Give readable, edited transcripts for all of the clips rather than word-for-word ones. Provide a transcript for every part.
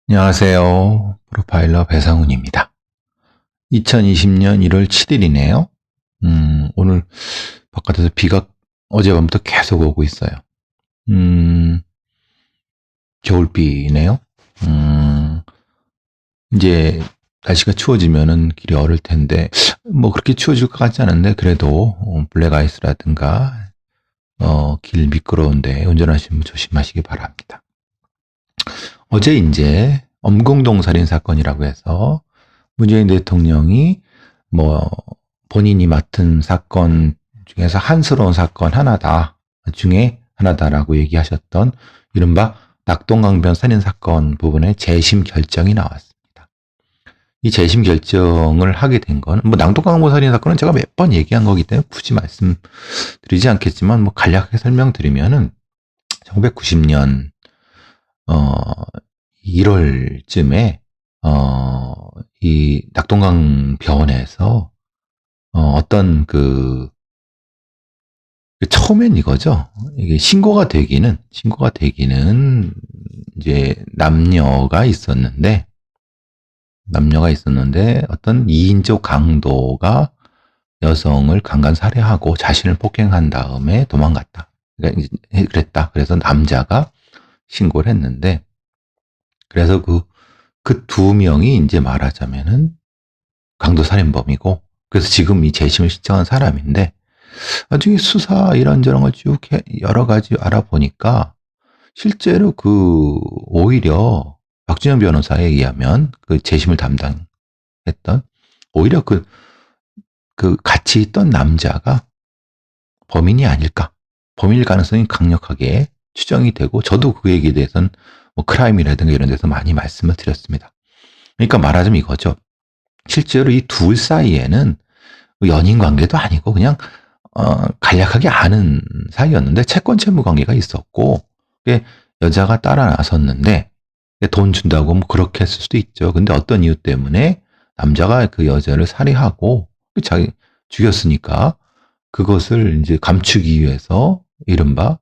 안녕하세요. 프로파일러 배상훈입니다. 2020년 1월 7일이네요. 오늘 바깥에서 비가 어젯밤부터 계속 오고 있어요. 겨울비네요. 이제 날씨가 추워지면은 길이 얼을 텐데, 뭐 그렇게 추워질 것 같지 않은데, 그래도 블랙아이스라든가, 길 미끄러운데 운전하시면 조심하시기 바랍니다. 어제 이제 엄공동 살인 사건이라고 해서 문재인 대통령이 뭐 본인이 맡은 사건 중에서 한스러운 사건 하나다 중에 하나다라고 얘기하셨던 이른바 낙동강변 살인 사건 부분의 재심 결정이 나왔습니다. 이 재심 결정을 하게 된 건 뭐 낙동강변 살인 사건은 제가 몇 번 얘기한 거기 때문에 굳이 말씀드리지 않겠지만 뭐 간략하게 설명드리면은 1990년 1월쯤에 이 낙동강변에서 어떤 처음엔 이거죠. 이게 신고가 되기는 이제 남녀가 있었는데 어떤 2인조 강도가 여성을 강간 살해하고 자신을 폭행한 다음에 도망갔다. 그러니까 그랬다. 그래서 남자가 신고를 했는데 그래서 그 두 명이 이제 말하자면은 강도 살인범이고 그래서 지금 이 재심을 신청한 사람인데 나중에 수사 이런저런 걸 쭉 여러 가지 알아보니까 실제로 오히려 박준영 변호사에 의하면 그 재심을 담당했던 오히려 같이 있던 남자가 범인이 아닐까. 범인일 가능성이 강력하게 추정이 되고 저도 그 얘기에 대해서는 뭐 크라임이라든가 이런 데서 많이 말씀을 드렸습니다. 그러니까 말하자면 이거죠. 실제로 이 둘 사이에는 연인 관계도 아니고 그냥 간략하게 아는 사이였는데 채권 채무 관계가 있었고 여자가 따라 나섰는데 돈 준다고 뭐 그렇게 했을 수도 있죠. 근데 어떤 이유 때문에 남자가 그 여자를 살해하고 자기 죽였으니까 그것을 이제 감추기 위해서 이른바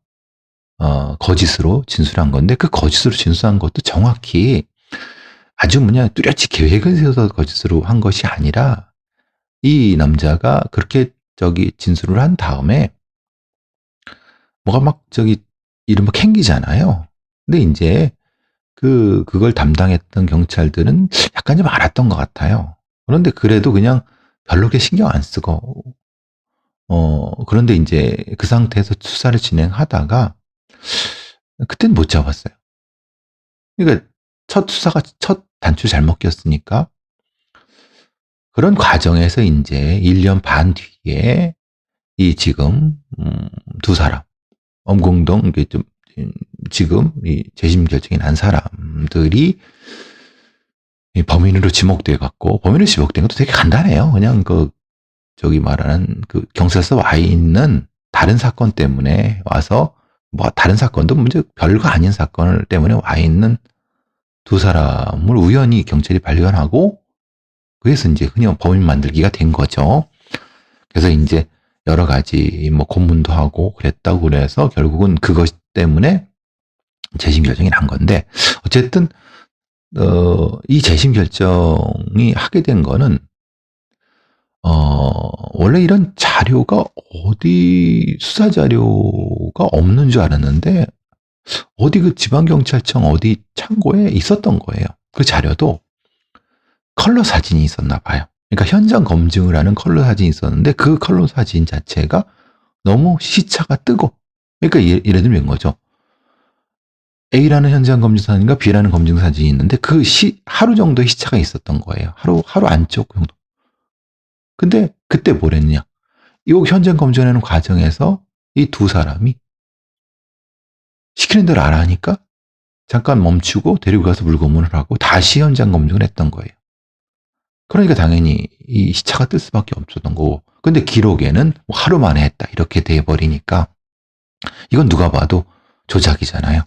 거짓으로 진술한 건데 그 거짓으로 진술한 것도 정확히 아주 뚜렷이 계획을 세워서 거짓으로 한 것이 아니라 이 남자가 그렇게 진술을 한 다음에 뭐가 막 이른바 캥기잖아요. 근데 이제 그걸 담당했던 경찰들은 약간 좀 알았던 것 같아요. 그런데 그래도 그냥 별로 그렇게 신경 안 쓰고 그런데 이제 그 상태에서 수사를 진행하다가 그때는 못 잡았어요. 그러니까 첫 단추 잘못 꼈으니까 그런 과정에서 이제 1년 반 뒤에 이 지금 두 사람 엄공동 이게 좀 지금 이 재심 결정이 난 사람들이 범인으로 지목돼 갖고 범인으로 지목된 것도 되게 간단해요. 그냥 말하는 경찰서 와 있는 다른 사건 때문에 와서 뭐 다른 사건도 문제 별거 아닌 사건 때문에 와 있는 두 사람을 우연히 경찰이 발견하고 그래서 이제 그냥 범인 만들기가 된 거죠. 그래서 이제 여러 가지 뭐 고문도 하고 그랬다고 그래서 결국은 그것 때문에 재심 결정이 난 건데 어쨌든 이 재심 결정이 하게 된 거는 원래 이런 자료가 수사 자료가 없는 줄 알았는데 어디 지방경찰청 어디 창고에 있었던 거예요. 그 자료도 컬러 사진이 있었나 봐요. 그러니까 현장 검증을 하는 컬러 사진이 있었는데 그 컬러 사진 자체가 너무 시차가 뜨고 그러니까 예를 들면 거죠. A라는 현장 검증 사진과 B라는 검증 사진이 있는데 하루 정도의 시차가 있었던 거예요. 하루 안쪽 정도. 근데 그때 뭘 했냐. 이 현장 검증하는 과정에서 이 두 사람이 시키는 대로 안 하니까 잠깐 멈추고 데리고 가서 물고문을 하고 다시 현장 검증을 했던 거예요. 그러니까 당연히 이 시차가 뜰 수밖에 없었던 거고 근데 기록에는 하루 만에 했다 이렇게 돼버리니까 이건 누가 봐도 조작이잖아요.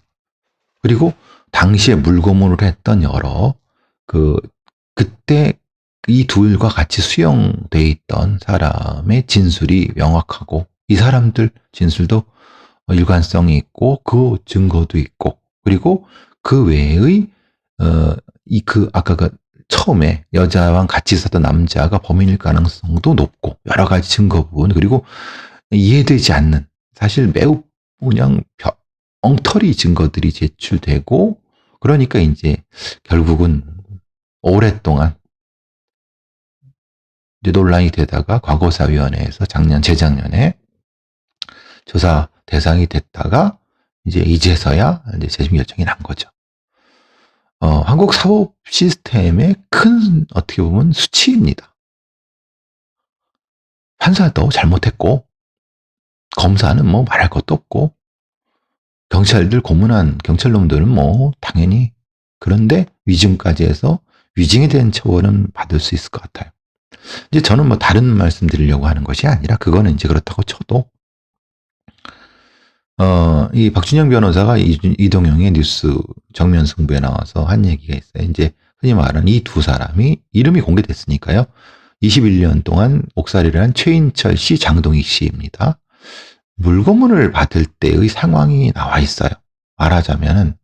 그리고 당시에 물고문을 했던 그때 이 둘과 같이 수용돼 있던 사람의 진술이 명확하고 이 사람들 진술도 일관성이 있고 그 증거도 있고 그리고 그 외의 아까 처음에 여자와 같이 있었던 남자가 범인일 가능성도 높고, 여러 가지 증거 부분, 그리고 이해되지 않는, 사실 매우 그냥 엉터리 증거들이 제출되고, 그러니까 이제 결국은 오랫동안 이제 논란이 되다가 과거사위원회에서 재작년에 조사 대상이 됐다가 이제서야 이제 재심 결정이 난 거죠. 한국 사법 시스템의 큰 어떻게 보면 수치입니다. 판사도 잘못했고, 검사는 뭐 말할 것도 없고, 경찰들 고문한 경찰놈들은 뭐 당연히, 그런데 위증까지 해서 위증에 대한 처벌은 받을 수 있을 것 같아요. 이제 저는 뭐 다른 말씀 드리려고 하는 것이 아니라, 그거는 이제 그렇다고 쳐도 이 박준영 변호사가 이동영의 뉴스 정면 승부에 나와서 한 얘기가 있어요. 이제 흔히 말하는 이 두 사람이 이름이 공개됐으니까요. 21년 동안 옥살이를 한 최인철 씨, 장동익 씨입니다. 물고문을 받을 때의 상황이 나와 있어요. 말하자면은,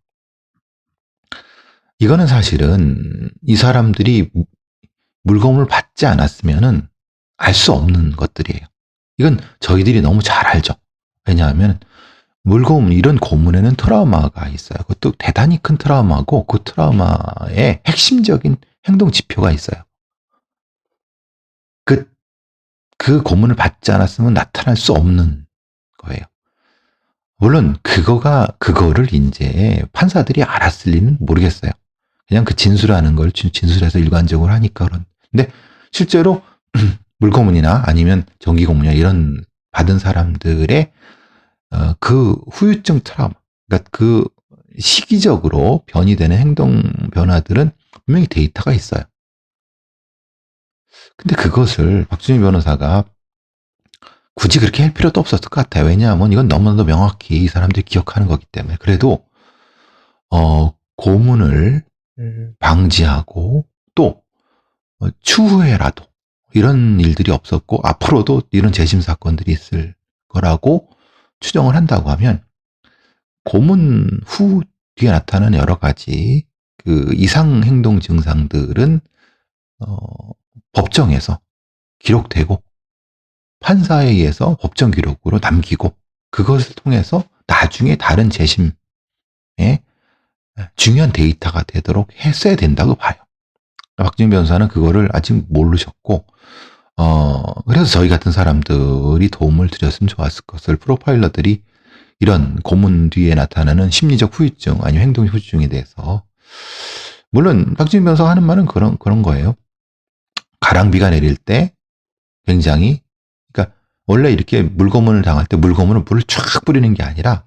이거는 사실은 이 사람들이 물고문을 받지 않았으면은 알 수 없는 것들이에요. 이건 저희들이 너무 잘 알죠. 왜냐하면 물고문, 이런 고문에는 트라우마가 있어요. 그것도 대단히 큰 트라우마고, 그 트라우마의 핵심적인 행동 지표가 있어요. 그 고문을 받지 않았으면 나타날 수 없는 거예요. 물론 그거를 이제 판사들이 알았을 리는 모르겠어요. 그냥 그 진술하는 걸 진술해서 일관적으로 하니까. 근데 실제로 물고문이나 아니면 정기고문이나 이런 받은 사람들의 그 후유증 트라우마, 그러니까 그 시기적으로 변이되는 행동 변화들은 분명히 데이터가 있어요. 근데 그것을 박준희 변호사가 굳이 그렇게 할 필요도 없었을 것 같아요. 왜냐하면 이건 너무나도 명확히 이 사람들이 기억하는 거기 때문에. 그래도 고문을 방지하고, 또 추후에라도 이런 일들이 없었고 앞으로도 이런 재심 사건들이 있을 거라고 추정을 한다고 하면, 고문 후 뒤에 나타나는 여러 가지 그 이상 행동 증상들은 법정에서 기록되고, 판사에 의해서 법정 기록으로 남기고, 그것을 통해서 나중에 다른 재심에 중요한 데이터가 되도록 했어야 된다고 봐요. 박준희 변호사는 그거를 아직 모르셨고, 그래서 저희 같은 사람들이 도움을 드렸으면 좋았을 것을, 프로파일러들이 이런 고문 뒤에 나타나는 심리적 후유증, 아니면 행동 후유증에 대해서, 물론 박준희 변호사가 하는 말은 그런 거예요. 가랑비가 내릴 때 굉장히, 그러니까 원래 이렇게 물고문을 당할 때 물고문은 물을 쫙 뿌리는 게 아니라,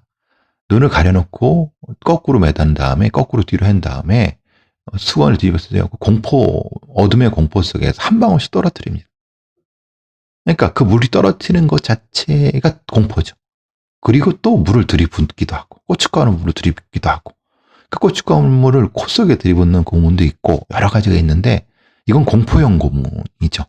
눈을 가려놓고 거꾸로 매단 다음에, 거꾸로 뒤로 한 다음에 수건을 뒤집어서 대고 어둠의 공포 속에서 한 방울씩 떨어뜨립니다. 그러니까 그 물이 떨어뜨리는 것 자체가 공포죠. 그리고 또 물을 들이붓기도 하고, 고춧가루 물을 들이붓기도 하고, 그 고춧가루 물을 코 속에 들이붓는 고문도 있고, 여러 가지가 있는데, 이건 공포형 고문이죠.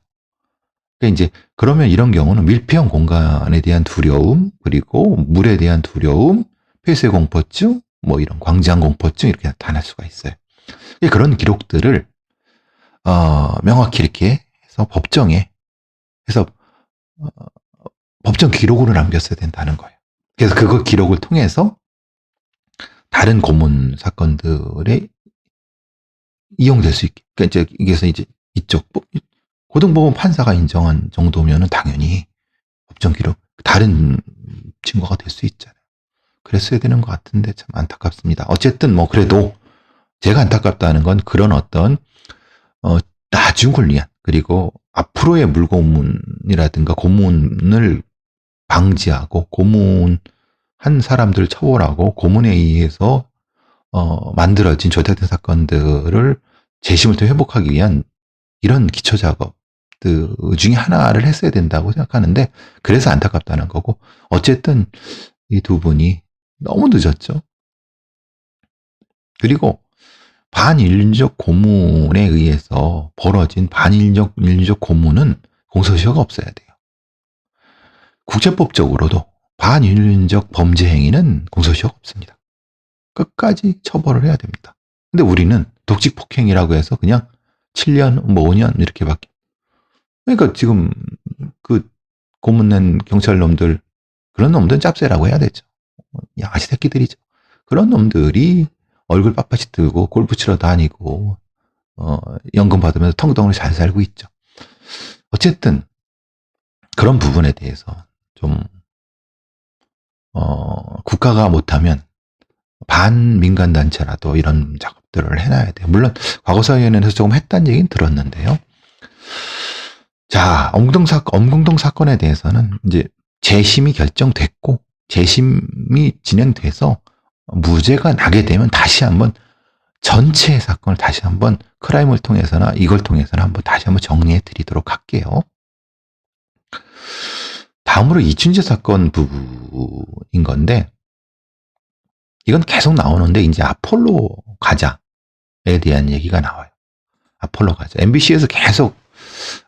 그러니까 이제 그러면 이런 경우는 밀폐형 공간에 대한 두려움, 그리고 물에 대한 두려움, 폐쇄 공포증, 뭐 이런 광장 공포증, 이렇게 나타날 수가 있어요. 그런 기록들을 명확히 이렇게 해서 법정에 해서 법정 기록으로 남겼어야 된다는 거예요. 그래서 그 기록을 통해서 다른 고문 사건들에 이용될 수 있게. 그러니까 이제 이쪽 고등법원 판사가 인정한 정도면은 당연히 법정 기록 다른 증거가 될 수 있잖아요. 그랬어야 되는 것 같은데 참 안타깝습니다. 어쨌든 뭐 그래도 제가 안타깝다는 건, 그런 어떤 나중 권리안, 그리고 앞으로의 물고문이라든가 고문을 방지하고, 고문한 사람들을 처벌하고, 고문에 의해서 만들어진 조작된 사건들을 재심을 또 회복하기 위한 이런 기초 작업들 중에 하나를 했어야 된다고 생각하는데, 그래서 안타깝다는 거고, 어쨌든 이 두 분이 너무 늦었죠. 그리고 반인륜적 고문에 의해서 벌어진 반인륜적 고문은 공소시효가 없어야 돼요. 국제법적으로도 반인륜적 범죄 행위는 공소시효가 없습니다. 끝까지 처벌을 해야 됩니다. 근데 우리는 독직 폭행이라고 해서 그냥 7년, 뭐 5년 이렇게밖에. 그러니까 지금 그 고문낸 경찰 놈들, 그런 놈들은 짭새라고 해야 되죠. 양아치 새끼들이죠. 그런 놈들이 얼굴 빳빳이 뜨고 골프 치러 다니고 연금 받으면서 텅덩어리 잘 살고 있죠. 어쨌든 그런 부분에 대해서 좀 국가가 못하면 반민간 단체라도 이런 작업들을 해놔야 돼요. 물론 과거사위원회에서 조금 했다는 얘기는 들었는데요. 자, 엄궁동 사건에 대해서는 이제 재심이 결정됐고 재심이 진행돼서 무죄가 나게 되면 다시 한번 전체 사건을 다시 한번 크라임을 통해서나 이걸 통해서나 한번 다시 한번 정리해 드리도록 할게요. 다음으로 이춘재 사건 부분인 건데, 이건 계속 나오는데 이제 아폴로 가자에 대한 얘기가 나와요. 아폴로 가자. MBC에서 계속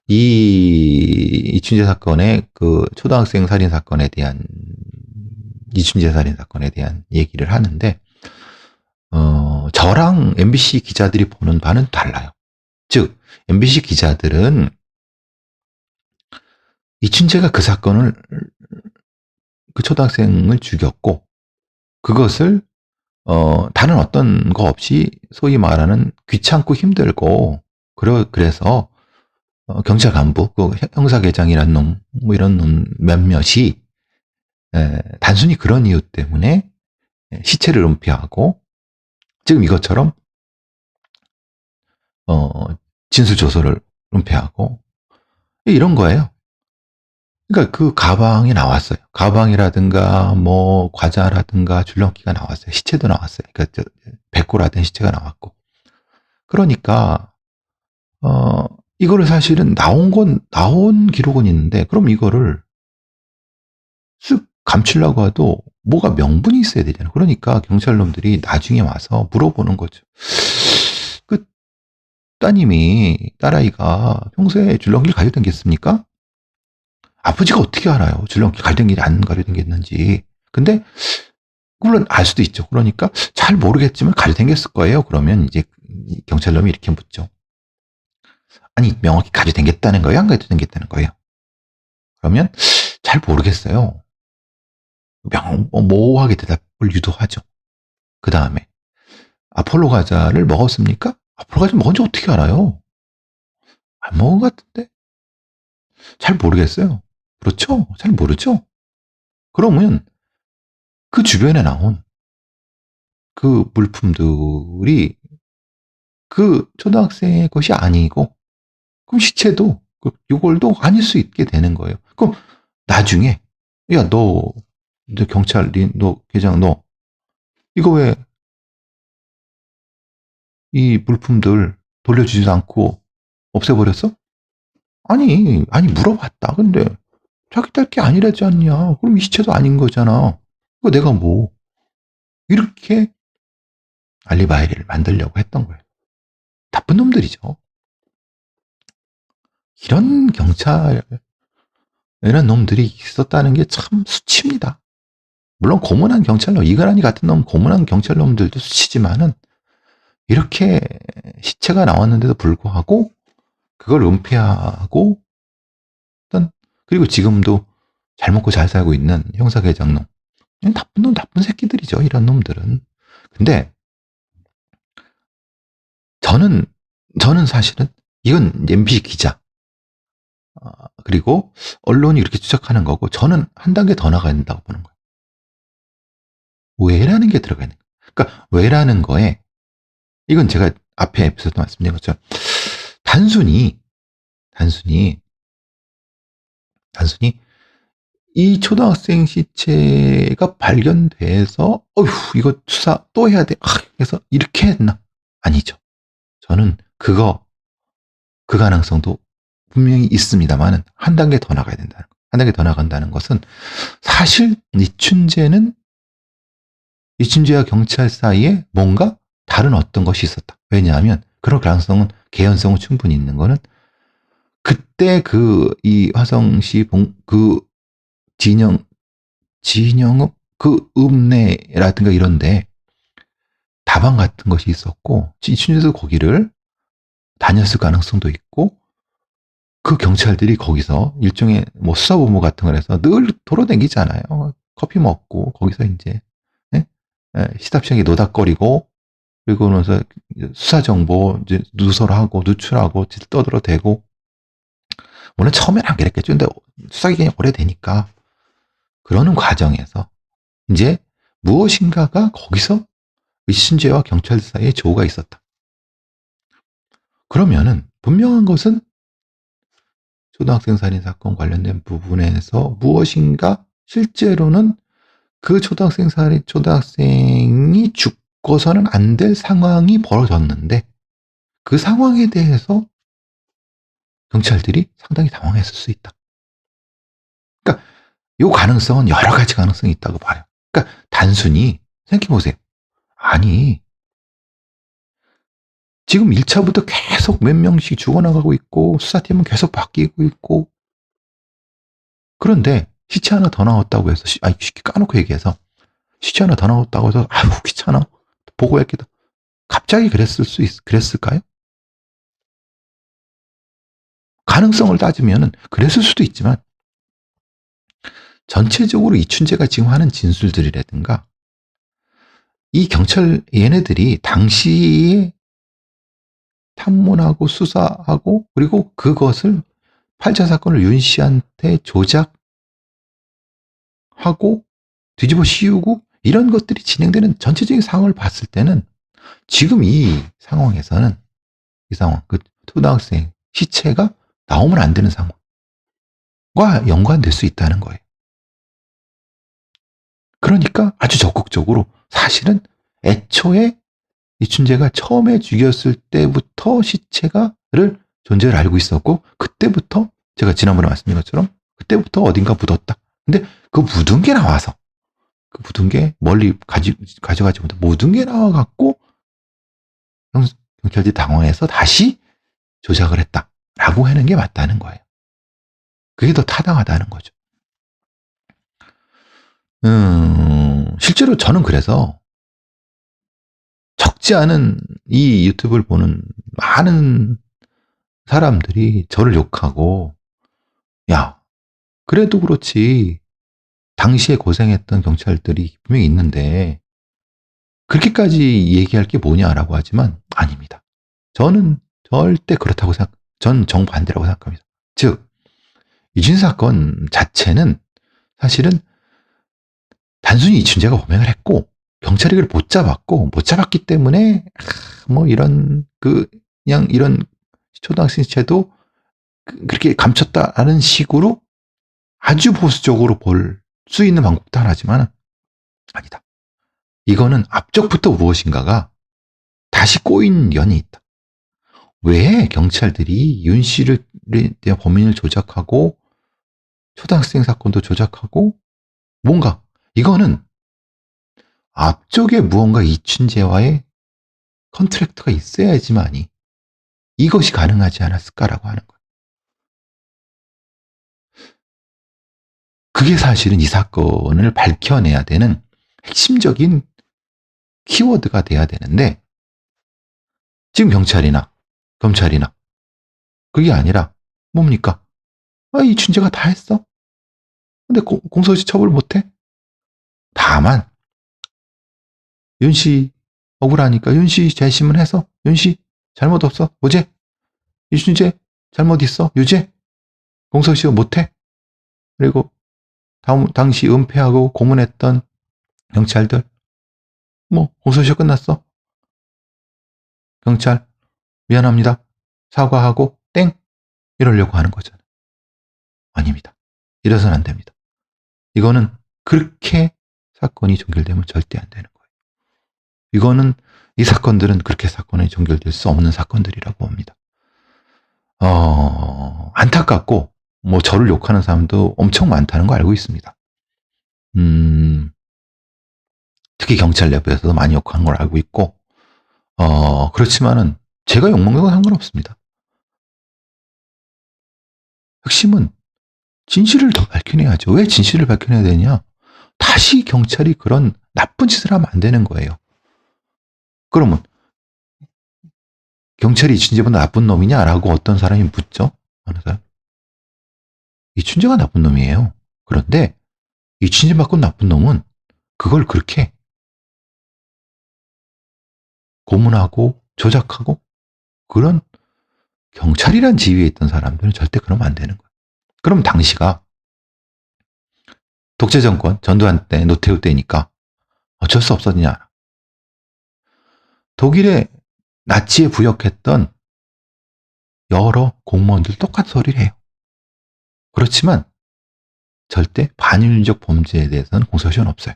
이춘재 사건의 그 초등학생 살인 사건에 대한 이춘재 살인 사건에 대한 얘기를 하는데 저랑 MBC 기자들이 보는 바는 달라요. 즉 MBC 기자들은 이춘재가 그 사건을 그 초등학생을 죽였고 그것을 다른 어떤 거 없이 소위 말하는 귀찮고 힘들고 그래서 경찰 간부, 그 형사계장이라는 놈, 뭐 이런 놈 몇몇이 단순히 그런 이유 때문에 시체를 은폐하고 지금 이것처럼 진술 조서를 은폐하고 이런 거예요. 그러니까 그 가방이 나왔어요. 가방이라든가 뭐 과자라든가 줄넘기가 나왔어요. 시체도 나왔어요. 그러니까 백골화된 시체가 나왔고. 그러니까 이거를 사실은 나온 기록은 있는데 그럼 이거를 쓱 감추려고 해도 뭐가 명분이 있어야 되잖아요. 그러니까 경찰놈들이 나중에 와서 물어보는 거죠. 그 따님이 딸아이가 평소에 줄넘기를 가지고 다녔습니까? 아버지가 어떻게 알아요? 줄넘기 가지고 다니는지 안 가지고 다녔는지. 근데 물론 알 수도 있죠. 그러니까 잘 모르겠지만 가지고 다녔을 거예요. 그러면 이제 경찰놈이 이렇게 묻죠. 아니 명확히 가지고 다녔다는 거예요? 안 가지고 다녔다는 거예요? 그러면 잘 모르겠어요. 모호하게 대답을 유도하죠. 그 다음에 아폴로 과자를 먹었습니까? 아폴로 과자 먹은지 어떻게 알아요? 안 먹은 것 같은데? 잘 모르겠어요. 그렇죠? 잘 모르죠? 그러면 그 주변에 나온 그 물품들이 그 초등학생의 것이 아니고 그럼 시체도 그 유골도 아닐 수 있게 되는 거예요. 그럼 나중에 야 너 경찰 너 계장 너 이거 왜 이 물품들 돌려주지도 않고 없애버렸어? 아니 물어봤다. 근데 자기 딸 게 아니라지 않냐? 그럼 이 시체도 아닌 거잖아. 이거 내가 뭐 이렇게 알리바이를 만들려고 했던 거예요. 나쁜 놈들이죠. 이런 경찰 이런 놈들이 있었다는 게 참 수치입니다. 물론 고문한 경찰놈 이가라니 같은 놈 고문한 경찰놈들도 수치지만은 이렇게 시체가 나왔는데도 불구하고 그걸 은폐하고 그리고 지금도 잘 먹고 잘 살고 있는 형사계장놈 나쁜 놈 나쁜 새끼들이죠. 이런 놈들은. 근데 저는 사실은 이건 MBC 기자 그리고 언론이 이렇게 추적하는 거고 저는 한 단계 더 나가야 된다고 보는 거예요. 왜라는 게 들어가 있는 거예요. 그러니까 왜라는 거에 이건 제가 앞에 에피소드 말씀드린 것처럼 단순히 이 초등학생 시체가 발견돼서 어휴 이거 수사 또 해야 돼. 그래서 이렇게 했나? 아니죠. 저는 그 가능성도 분명히 있습니다만은 한 단계 더 나가야 된다는 거. 한 단계 더 나간다는 것은 사실 이춘재와 경찰 사이에 뭔가 다른 어떤 것이 있었다. 왜냐하면 그런 가능성은 개연성은 충분히 있는 거는 그때 이 화성시 그 진영읍 그 읍내라든가 이런데 다방 같은 것이 있었고 이춘재도 거기를 다녔을 가능성도 있고 그 경찰들이 거기서 일종의 뭐 수사본부 같은 걸 해서 늘 돌아다니잖아요. 커피 먹고 거기서 이제 예? 시답시하게 노닥거리고 그리고 그러면서 수사 정보 이제 누설하고 누출하고 떠들어대고 물론 처음엔 안 그랬겠죠. 근데 수사 기간이 오래되니까 그러는 과정에서 이제 무엇인가가 거기서 이춘재와 경찰 사이에 조우가 있었다. 그러면은 분명한 것은 초등학생 살인 사건 관련된 부분에서 무엇인가 실제로는 그 초등학생이 죽고서는 안 될 상황이 벌어졌는데 그 상황에 대해서 경찰들이 상당히 당황했을 수 있다. 그러니까 이 가능성은 여러 가지 가능성이 있다고 봐요. 그러니까 단순히 생각해보세요. 아니 지금 1차부터 계속 몇 명씩 죽어나가고 있고 수사팀은 계속 바뀌고 있고 그런데 시체 하나 더 나왔다고 해서 쉽게 까놓고 얘기해서 시체 하나 더 나왔다고 해서 아유 귀찮아 보고했겠다. 갑자기 그랬을까요? 가능성을 따지면 그랬을 수도 있지만 전체적으로 이춘재가 지금 하는 진술들이라든가 이 경찰 얘네들이 당시에 탐문하고 수사하고 그리고 그것을 8차 사건을 윤 씨한테 조작하고 뒤집어 씌우고 이런 것들이 진행되는 전체적인 상황을 봤을 때는 지금 이 상황에서는 이 상황, 그 초등학생 시체가 나오면 안 되는 상황과 연관될 수 있다는 거예요. 그러니까 아주 적극적으로 사실은 애초에 이춘재가 처음에 죽였을 때부터 시체가를 존재를 알고 있었고 그때부터 제가 지난번에 말씀드린 것처럼 그때부터 어딘가 묻었다. 근데 그 묻은 게 나와서 그 묻은 게 멀리 가져가지 못해 묻은 게 나와갖고 경찰들이 당황해서 다시 조작을 했다라고 하는 게 맞다는 거예요. 그게 더 타당하다는 거죠. 실제로 저는 그래서 적지 않은 이 유튜브를 보는 많은 사람들이 저를 욕하고 야 그래도 그렇지 당시에 고생했던 경찰들이 분명히 있는데 그렇게까지 얘기할 게 뭐냐라고 하지만 아닙니다. 저는 절대 그렇다고 전 정반대라고 생각합니다. 즉 이춘재 사건 자체는 사실은 단순히 이춘재가 범행을 했고 경찰이 그걸 못 잡았기 때문에 뭐 이런 그냥 이런 초등학생 시체도 그렇게 감췄다라는 식으로 아주 보수적으로 볼 수 있는 방법도 하나지만 아니다. 이거는 앞쪽부터 무엇인가가 다시 꼬인 연이 있다. 왜 경찰들이 윤 씨를 대한 범인을 조작하고 초등학생 사건도 조작하고 뭔가 이거는 앞쪽에 무언가 이춘재와의 컨트랙트가 있어야지만이 이것이 가능하지 않았을까라고 하는 거예요. 그게 사실은 이 사건을 밝혀내야 되는 핵심적인 키워드가 돼야 되는데 지금 경찰이나 검찰이나 그게 아니라 뭡니까? 이춘재가 다 했어. 근데 공소시 처벌 못해? 다만 윤씨 억울하니까 윤씨 재심을 해서 윤씨 잘못 없어. 무죄. 이춘재 잘못 있어. 유죄. 공소시효 못해. 그리고 당시 은폐하고 고문했던 경찰들 뭐 공소시효 끝났어. 경찰 미안합니다. 사과하고 땡 이러려고 하는 거잖아요. 아닙니다. 이래서는 안 됩니다. 이거는 그렇게 사건이 종결되면 절대 안 되는 거예요. 이거는 이 사건들은 그렇게 사건이 종결될 수 없는 사건들이라고 봅니다. 안타깝고 뭐 저를 욕하는 사람도 엄청 많다는 거 알고 있습니다. 특히 경찰 내부에서도 많이 욕하는 걸 알고 있고 그렇지만은 제가 욕먹는 건 상관없습니다. 핵심은 진실을 더 밝혀내야죠. 왜 진실을 밝혀내야 되냐? 다시 경찰이 그런 나쁜 짓을 하면 안 되는 거예요. 그러면 경찰이 이춘재보다 나쁜 놈이냐라고 어떤 사람이 묻죠. 어느 사람. 이춘재가 나쁜 놈이에요. 그런데 이춘재만큼 나쁜 놈은 그걸 그렇게 고문하고 조작하고 그런 경찰이란 지위에 있던 사람들은 절대 그러면 안 되는 거예요. 그럼 당시가 독재 정권 전두환 때 노태우 때니까 어쩔 수 없었냐. 독일의 나치에 부역했던 여러 공무원들 똑같은 소리를 해요. 그렇지만 절대 반윤리적 범죄에 대해서는 공소시효는 없어요.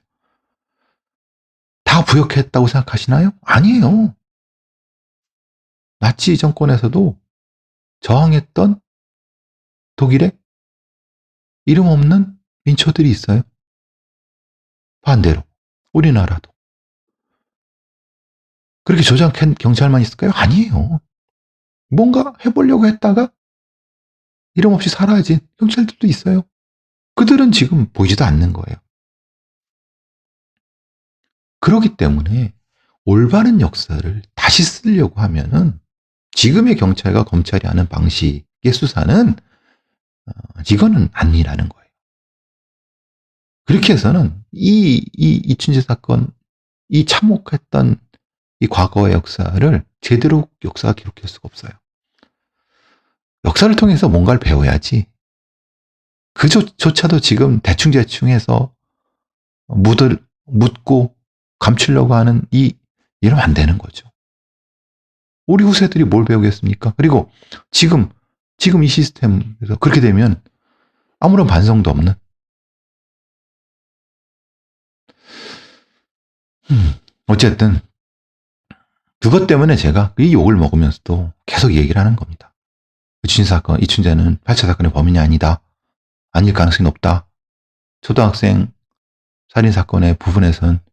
다 부역했다고 생각하시나요? 아니에요. 나치 정권에서도 저항했던 독일의 이름 없는 민초들이 있어요. 반대로 우리나라도. 그렇게 조작한 경찰만 있을까요? 아니에요. 뭔가 해보려고 했다가 이름 없이 사라진 경찰들도 있어요. 그들은 지금 보이지도 않는 거예요. 그렇기 때문에 올바른 역사를 다시 쓰려고 하면은 지금의 경찰과 검찰이 하는 방식의 수사는 이거는 아니라는 거예요. 그렇게 해서는 이춘재 사건, 이 참혹했던 이 과거의 역사를 제대로 역사가 기록할 수가 없어요. 역사를 통해서 뭔가를 배워야지. 그조차도 지금 대충 해서 묻고 감추려고 하는 이러면 안 되는 거죠. 우리 후세들이 뭘 배우겠습니까? 그리고 지금 이 시스템에서 그렇게 되면 아무런 반성도 없는. 어쨌든 그것 때문에 제가 이 욕을 먹으면서도 계속 얘기를 하는 겁니다. 이춘재는 8차 사건의 범인이 아니다. 아닐 가능성이 높다. 초등학생 살인 사건의 부분에선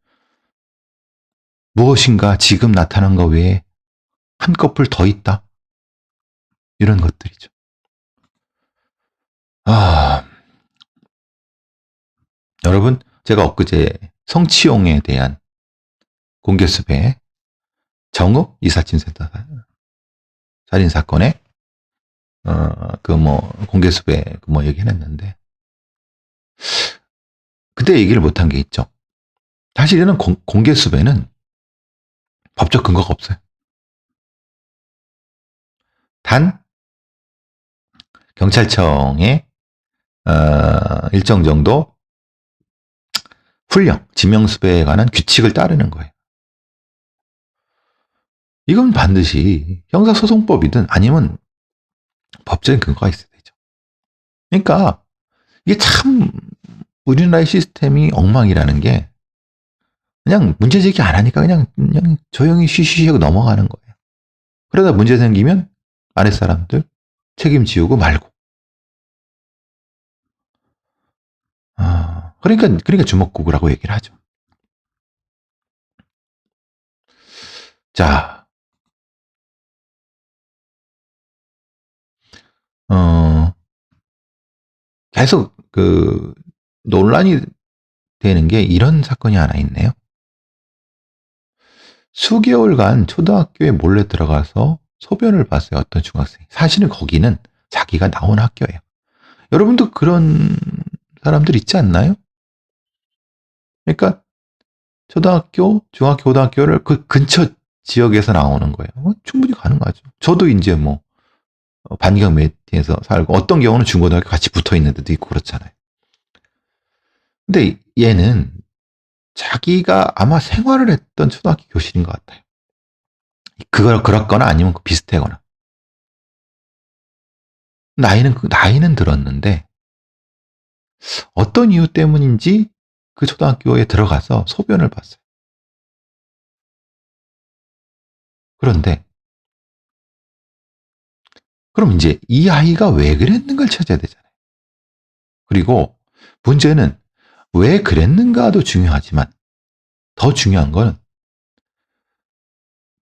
무엇인가 지금 나타난 것 외에 한꺼풀 더 있다. 이런 것들이죠. 여러분, 제가 엊그제 성치용에 대한 공개수배 정읍 이삿짐센터 살인 사건에 공개수배 얘기를 했는데 그때 얘기를 못한 게 있죠. 사실 이는 공개수배는 법적 근거가 없어요. 단 경찰청에 일정 정도 훈령, 지명수배에 관한 규칙을 따르는 거예요. 이건 반드시 형사소송법이든 아니면 법적인 근거가 있어야 되죠. 그러니까 이게 참 우리나라의 시스템이 엉망이라는 게 그냥 문제 제기 안 하니까 그냥 조용히 쉬쉬 하고 넘어가는 거예요. 그러다 문제 생기면 아랫사람들 책임 지우고 말고. 그러니까 주먹구구라고 얘기를 하죠. 자, 계속 논란이 되는 게 이런 사건이 하나 있네요. 수개월간 초등학교에 몰래 들어가서 소변을 봤어요. 어떤 중학생이. 사실은 거기는 자기가 나온 학교예요. 여러분도 그런 사람들 있지 않나요? 그러니까 초등학교, 중학교, 고등학교를 그 근처 지역에서 나오는 거예요. 충분히 가능하죠. 저도 이제 반경 매트에서 살고 어떤 경우는 중고등학교 같이 붙어 있는 데도 있고 그렇잖아요. 근데 얘는 자기가 아마 생활을 했던 초등학교 교실인 것 같아요. 그렇거나 아니면 비슷하거나. 나이는 들었는데 어떤 이유 때문인지 그 초등학교에 들어가서 소변을 봤어요. 그런데 그럼 이제 이 아이가 왜 그랬는가를 찾아야 되잖아요. 그리고 문제는 왜 그랬는가도 중요하지만 더 중요한 건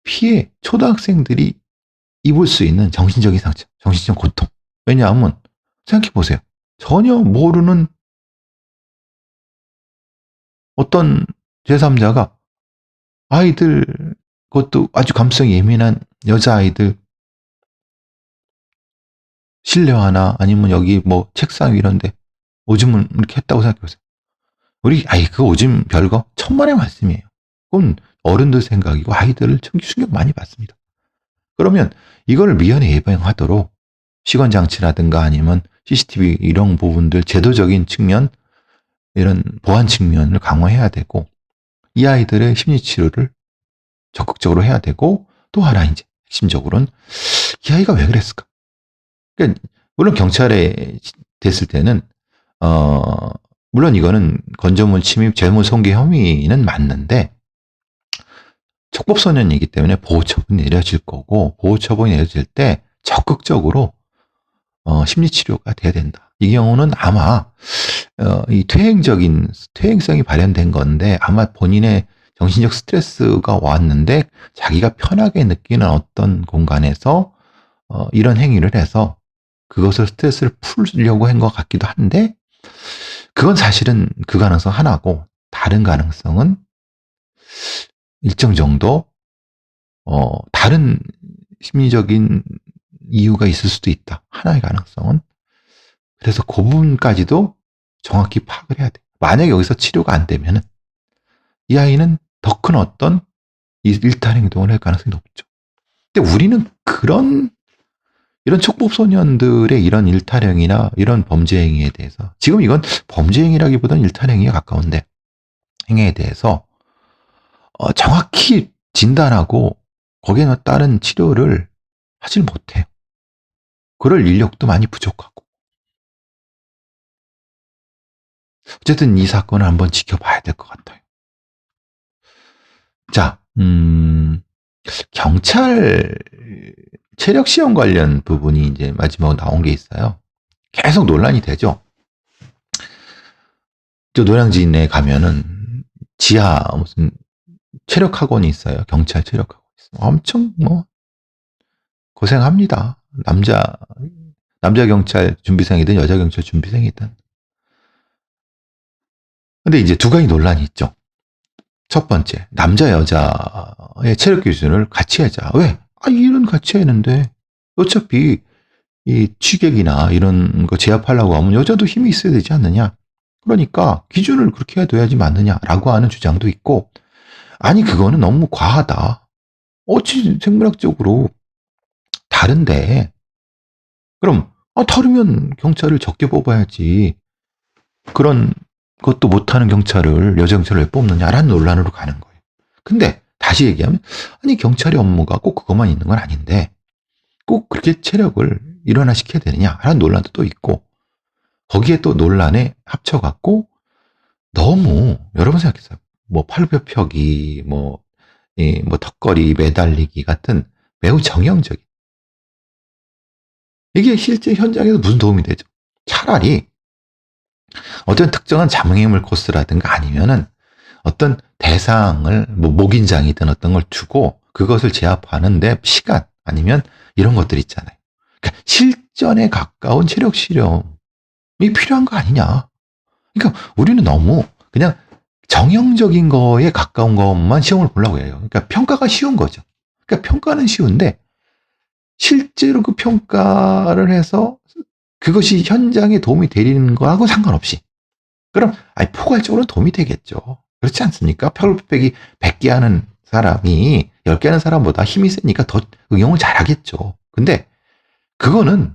피해 초등학생들이 입을 수 있는 정신적인 상처, 정신적 고통. 왜냐하면 생각해 보세요. 전혀 모르는 어떤 제3자가 아이들 그것도 아주 감성이 예민한 여자아이들 실내 하나 아니면 여기 뭐 책상 이런데 오줌을 이렇게 했다고 생각해보세요. 그 오줌 별거 천만의 말씀이에요. 그건 어른들 생각이고 아이들을 충격 많이 받습니다. 그러면 이걸 미연에 예방하도록 시건장치라든가 아니면 CCTV 이런 부분들 제도적인 측면, 이런 보안 측면을 강화해야 되고, 이 아이들의 심리치료를 적극적으로 해야 되고, 또 하나 이제 핵심적으로는 이 아이가 왜 그랬을까? 그러니까 물론 경찰에 됐을 때는 물론 이거는 건조물 침입, 재무손괴 혐의는 맞는데 촉법소년이기 때문에 보호처분이 내려질 거고, 보호처분이 내려질 때 적극적으로 심리치료가 돼야 된다. 이 경우는 아마 이 퇴행성이 발현된 건데 아마 본인의 정신적 스트레스가 왔는데 자기가 편하게 느끼는 어떤 공간에서 이런 행위를 해서 그것을 스트레스를 풀려고 한 것 같기도 한데, 그건 사실은 그 가능성 하나고, 다른 가능성은 일정 정도 다른 심리적인 이유가 있을 수도 있다. 하나의 가능성은. 그래서 그 부분까지도 정확히 파악을 해야 돼. 만약에 여기서 치료가 안 되면은 이 아이는 더 큰 어떤 일탈 행동을 할 가능성이 높죠. 근데 우리는 이런 촉법소년들의 이런 일탈행위나 이런 범죄 행위에 대해서, 지금 이건 범죄 행위라기보다는 일탈 행위에 가까운데, 행위에 대해서 정확히 진단하고 거기에 따른 치료를 하질 못해요. 그럴 인력도 많이 부족하고. 어쨌든 이 사건을 한번 지켜봐야 될 것 같아요. 자, 경찰 체력 시험 관련 부분이 이제 마지막으로 나온 게 있어요. 계속 논란이 되죠. 저 노량진에 가면은 지하 무슨 체력 학원이 있어요. 경찰 체력 학원 있어요. 엄청 뭐 고생합니다. 남자 경찰 준비생이든 여자 경찰 준비생이든. 근데 이제 두 가지 논란이 있죠. 첫 번째, 남자 여자의 체력 기준을 같이 하자. 왜? 일은 같이 했는데 어차피 이 취객이나 이런 거 제압하려고 하면 여자도 힘이 있어야 되지 않느냐. 그러니까 기준을 그렇게 해둬야지 맞느냐라고 하는 주장도 있고, 아니 그거는 너무 과하다. 어찌 생물학적으로 다른데 그럼 다르면 경찰을 적게 뽑아야지. 그런 것도 못하는 경찰을, 여자 경찰을 왜 뽑느냐라는 논란으로 가는 거예요. 근데 다시 얘기하면, 아니 경찰의 업무가 꼭 그것만 있는 건 아닌데 꼭 그렇게 체력을 일원화시켜야 되느냐라는 논란도 또 있고, 거기에 또 논란에 합쳐갖고 너무, 여러분 생각해서요. 뭐 팔굽혀펴기, 뭐 턱걸이, 매달리기 같은 매우 정형적인, 이게 실제 현장에서 무슨 도움이 되죠? 차라리 어떤 특정한 장애물 코스라든가 아니면은 어떤 대상을 뭐 목인장이든 어떤 걸 두고 그것을 제압하는데 시간 아니면 이런 것들 있잖아요. 그러니까 실전에 가까운 체력 실험이 필요한 거 아니냐. 그러니까 우리는 너무 그냥 정형적인 거에 가까운 것만 시험을 보려고 해요. 그러니까 평가가 쉬운 거죠. 그러니까 평가는 쉬운데 실제로 그 평가를 해서 그것이 현장에 도움이 되는 거하고 상관없이, 그럼 포괄적으로 도움이 되겠죠. 그렇지 않습니까? 팔굽혀펴기 100개 하는 사람이 10개 하는 사람보다 힘이 세니까 더 응용을 잘하겠죠. 근데 그거는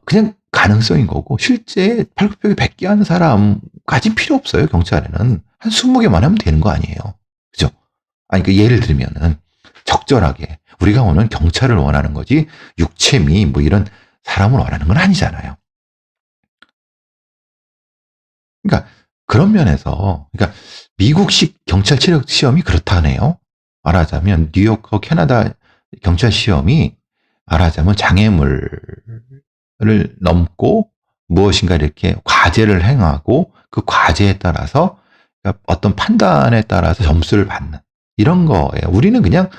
그냥 가능성인 거고, 실제 팔굽혀펴기 100개 하는 사람까지 필요 없어요. 경찰에는 한 20개만 하면 되는 거 아니에요. 그죠? 그 예를 들면은 적절하게 우리가 오는 경찰을 원하는 거지 육체미 뭐 이런 사람을 원하는 건 아니잖아요. 그러니까 그런 면에서, 그러니까 미국식 경찰 체력 시험이 그렇다네요. 말하자면 뉴욕과 캐나다 경찰 시험이 말하자면 장애물을 넘고 무엇인가 이렇게 과제를 행하고 그 과제에 따라서, 그러니까 어떤 판단에 따라서 점수를 받는 이런 거예요. 우리는 그냥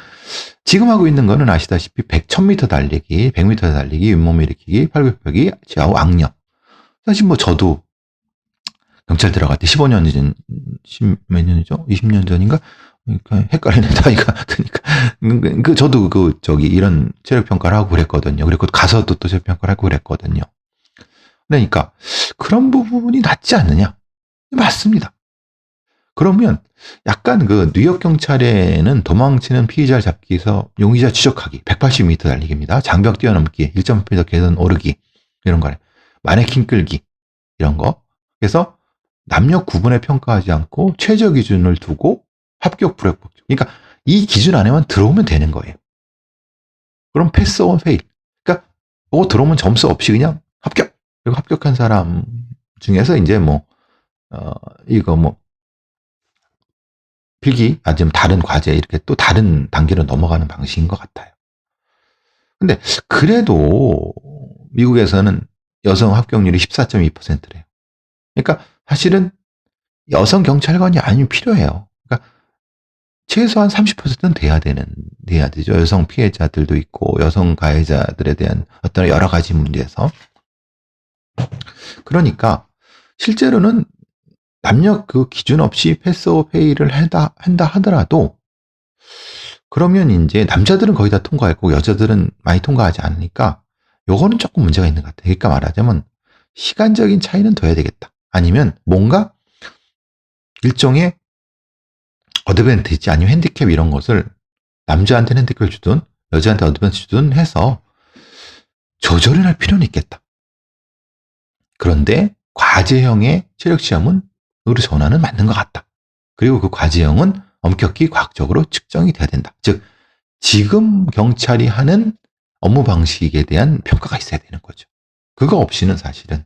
지금 하고 있는 거는 아시다시피 1000m 달리기, 100m 달리기, 윗몸 일으키기, 팔굽혀펴기, 좌우 악력. 사실 뭐 저도 경찰 들어갈 때 15년 전, 10몇 년이죠? 20년 전인가? 그러니까 헷갈리네. 나이가 드니까. 저도 이런 체력평가를 하고 그랬거든요. 그리고 가서도 또 체력평가를 하고 그랬거든요. 그러니까 그런 부분이 낫지 않느냐? 맞습니다. 그러면 약간 뉴욕 경찰에는 도망치는 피의자를 잡기 위해서 용의자 추적하기, 180m 달리기입니다. 장벽 뛰어넘기, 1.8m 계단 오르기, 이런 거래. 마네킹 끌기, 이런 거. 그래서 남녀 구분에 평가하지 않고 최저 기준을 두고 합격, 불합격. 그러니까 이 기준 안에만 들어오면 되는 거예요. 그럼 패스 온 페일. 그러니까 들어오면 점수 없이 그냥 합격. 그리고 합격한 사람 중에서 이제 필기, 아니면 다른 과제, 이렇게 또 다른 단계로 넘어가는 방식인 것 같아요. 근데 그래도 미국에서는 여성 합격률이 14.2%래요. 그러니까 사실은 여성 경찰관이 아니면 필요해요. 그러니까 최소한 30%는 돼야 되죠. 여성 피해자들도 있고, 여성 가해자들에 대한 어떤 여러 가지 문제에서. 그러니까, 실제로는 남녀 기준 없이 패스 오 페이를 한다 하더라도, 그러면 이제 남자들은 거의 다 통과했고, 여자들은 많이 통과하지 않으니까, 요거는 조금 문제가 있는 것 같아요. 그러니까 말하자면, 시간적인 차이는 둬야 되겠다. 아니면 뭔가 일종의 어드밴티지, 아니면 핸디캡 이런 것을 남자한테는 핸디캡을 주든 여자한테 어드밴티지 주든 해서 조절을 할 필요는 있겠다. 그런데 과제형의 체력시험은 으로 전환은 맞는 것 같다. 그리고 그 과제형은 엄격히 과학적으로 측정이 돼야 된다. 즉 지금 경찰이 하는 업무 방식에 대한 평가가 있어야 되는 거죠. 그거 없이는 사실은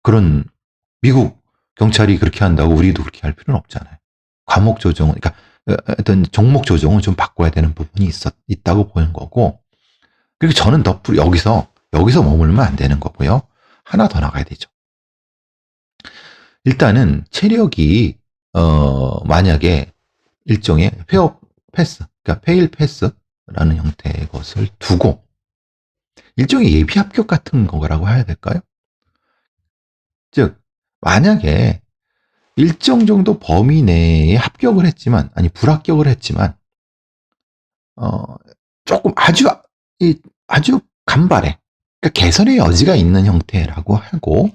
그런 미국 경찰이 그렇게 한다고 우리도 그렇게 할 필요는 없잖아요. 과목 조정은, 그러니까 어떤 종목 조정은 좀 바꿔야 되는 부분이 있다고 보는 거고, 그리고 저는 여기서 머물면 안 되는 거고요. 하나 더 나가야 되죠. 일단은 체력이 만약에 일종의 페어 패스, 그러니까 페일 패스라는 형태의 것을 두고 일종의 예비 합격 같은 거라고 해야 될까요? 즉 만약에 일정 정도 범위 내에 합격을 했지만, 아니 불합격을 했지만 조금 아주 간발해, 그러니까 개선의 여지가 있는 형태라고 하고,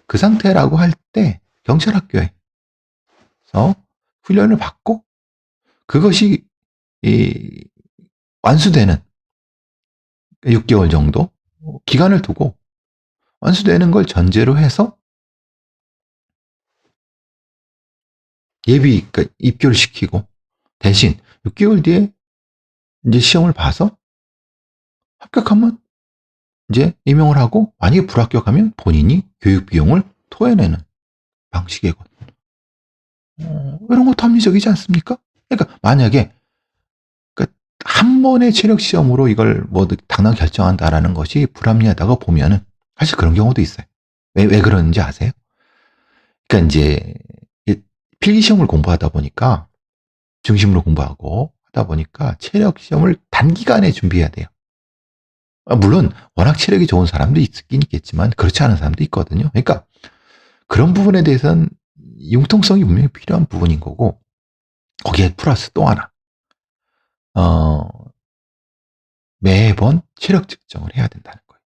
그 상태라고 할 때 경찰 학교에서 훈련을 받고 그것이 완수되는 6개월 정도 기간을 두고 완수되는 걸 전제로 해서 그러니까 입교를 시키고, 대신 6개월 뒤에 이제 시험을 봐서 합격하면 이제 임용을 하고, 만약에 불합격하면 본인이 교육 비용을 토해내는 방식이거든요. 이런 것도 합리적이지 않습니까? 그러니까 만약에 한 번의 체력 시험으로 이걸 당당 결정한다라는 것이 불합리하다고 보면은 사실 그런 경우도 있어요. 왜 그러는지 아세요? 그러니까 이제 필기 시험을 공부하다 보니까, 중심으로 공부하고 하다 보니까 체력 시험을 단기간에 준비해야 돼요. 물론 워낙 체력이 좋은 사람도 있긴 있겠지만 그렇지 않은 사람도 있거든요. 그러니까 그런 부분에 대해서는 융통성이 분명히 필요한 부분인 거고, 거기에 플러스 또 하나, 매번 체력 측정을 해야 된다는 거예요.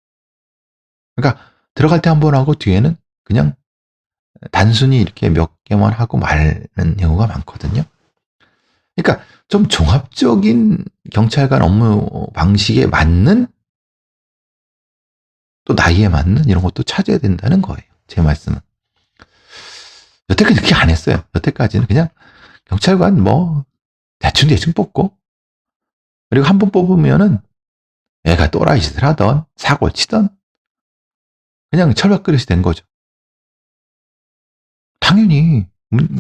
그러니까 들어갈 때 한 번 하고 뒤에는 그냥 단순히 이렇게 몇 개만 하고 마는 경우가 많거든요. 그러니까 좀 종합적인 경찰관 업무 방식에 맞는, 또 나이에 맞는 이런 것도 찾아야 된다는 거예요. 제 말씀은. 여태까지 그렇게 안 했어요. 여태까지는 그냥 경찰관 대충 뽑고, 그리고 한 번 뽑으면은 애가 또라이 짓을 하던 사고 치던 그냥 철밥 그릇이 된 거죠. 당연히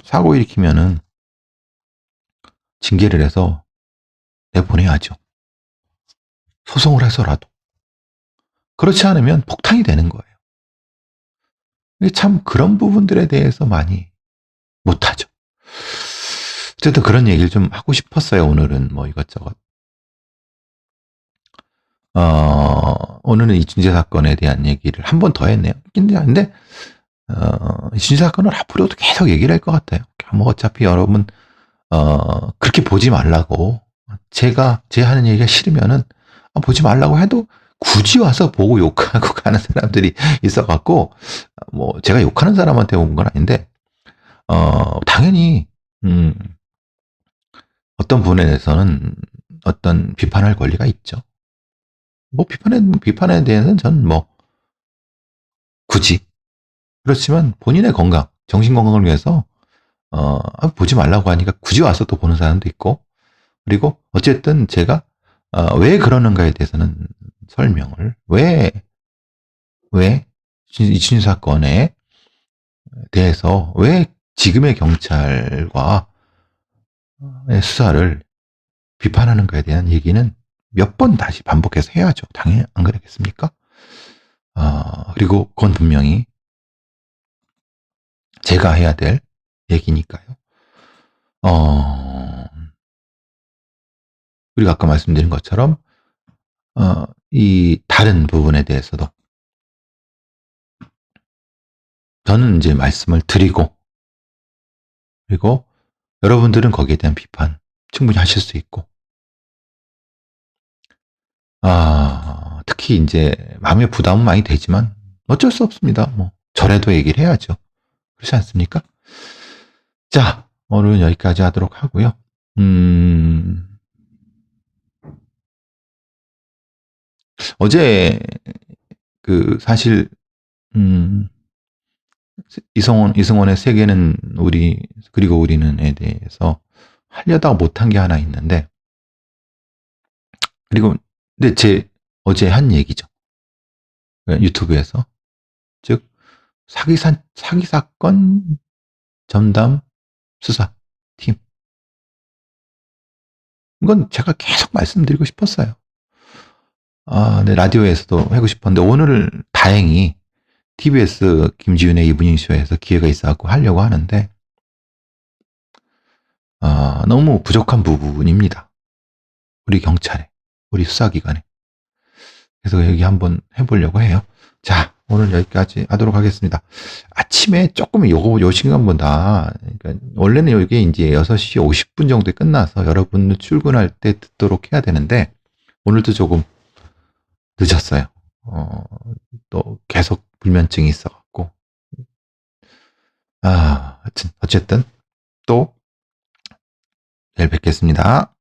사고 일으키면은 징계를 해서 내보내야죠. 소송을 해서라도. 그렇지 않으면 폭탄이 되는 거예요. 참 그런 부분들에 대해서 많이 못하죠. 어쨌든 그런 얘기를 좀 하고 싶었어요. 오늘은 이것저것. 오늘은 이준재 사건에 대한 얘기를 한 번 더 했네요. 근데 이순신 사건을 앞으로도 계속 얘기를 할 것 같아요. 뭐 어차피 여러분 그렇게 보지 말라고, 제 하는 얘기가 싫으면은 보지 말라고 해도 굳이 와서 보고 욕하고 가는 사람들이 있어갖고, 뭐 제가 욕하는 사람한테 온 건 아닌데, 당연히 어떤 부분에 대해서는 어떤 비판할 권리가 있죠. 뭐 비판에 대해서는 전 뭐 굳이, 그렇지만 본인의 건강, 정신 건강을 위해서 보지 말라고 하니까 굳이 와서 또 보는 사람도 있고, 그리고 어쨌든 제가 왜 그러는가에 대해서는 설명을, 왜 이춘희 사건에 대해서 왜 지금의 경찰과 수사를 비판하는가에 대한 얘기는 몇 번 다시 반복해서 해야죠. 당연히 안 그러겠습니까? 그리고 그건 분명히 제가 해야 될 얘기니까요. 그리고 아까 말씀드린 것처럼 이 다른 부분에 대해서도 저는 이제 말씀을 드리고, 그리고 여러분들은 거기에 대한 비판 충분히 하실 수 있고, 특히 이제 마음의 부담은 많이 되지만 어쩔 수 없습니다. 뭐 저래도 얘기를 해야죠. 그렇지 않습니까? 자, 오늘은 여기까지 하도록 하고요. 어제 사실 이승원의 세계는 우리, 그리고 우리는에 대해서 하려다가 못한 게 하나 있는데, 근데 어제 한 얘기죠. 유튜브에서. 즉, 사기 사건 전담 수사팀. 이건 제가 계속 말씀드리고 싶었어요. 네, 라디오에서도 하고 싶었는데, 오늘 다행히 TBS 김지윤의 이브닝쇼에서 기회가 있어갖고 하려고 하는데, 너무 부족한 부분입니다. 우리 경찰에, 우리 수사기관에. 그래서 여기 한번 해보려고 해요. 자, 오늘 여기까지 하도록 하겠습니다. 아침에 조금 요 시간보다, 그러니까 원래는 이게 이제 6시 50분 정도에 끝나서 여러분 출근할 때 듣도록 해야 되는데, 오늘도 조금 늦었어요. 또 계속 불면증이 있어갖고. 어쨌든 또 내일 뵙겠습니다.